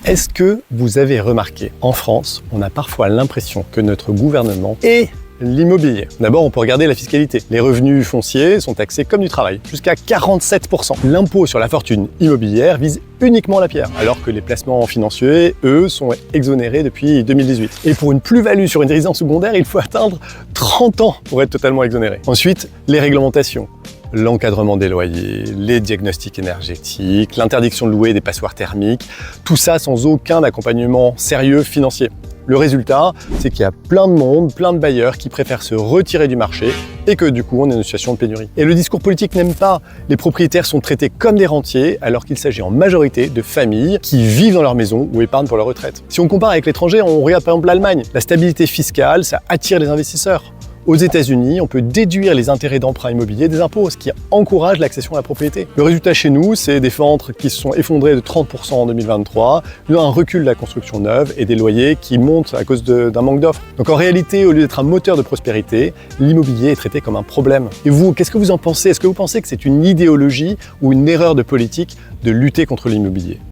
Est-ce que vous avez remarqué, en France, on a parfois l'impression que notre gouvernement est l'immobilier. D'abord, on peut regarder la fiscalité. Les revenus fonciers sont taxés comme du travail, jusqu'à 47%. L'impôt sur la fortune immobilière vise uniquement la pierre, alors que les placements financiers, eux, sont exonérés depuis 2018. Et pour une plus-value sur une résidence secondaire, il faut atteindre 30 ans pour être totalement exonéré. Ensuite, les réglementations. L'encadrement des loyers, les diagnostics énergétiques, l'interdiction de louer des passoires thermiques, tout ça sans aucun accompagnement sérieux financier. Le résultat, c'est qu'il y a plein de monde, plein de bailleurs qui préfèrent se retirer du marché et que du coup, on est dans une situation de pénurie. Et le discours politique n'aime pas. Les propriétaires sont traités comme des rentiers alors qu'il s'agit en majorité de familles qui vivent dans leur maison ou épargnent pour leur retraite. Si on compare avec l'étranger, on regarde par exemple l'Allemagne. La stabilité fiscale, ça attire les investisseurs. Aux États-Unis, on peut déduire les intérêts d'emprunt immobilier des impôts, ce qui encourage l'accession à la propriété. Le résultat chez nous, c'est des ventes qui se sont effondrées de 30% en 2023, un recul de la construction neuve et des loyers qui montent à cause d'un manque d'offres. Donc en réalité, au lieu d'être un moteur de prospérité, l'immobilier est traité comme un problème. Et vous, qu'est-ce que vous en pensez? Est-ce que vous pensez que c'est une idéologie ou une erreur de politique de lutter contre l'immobilier?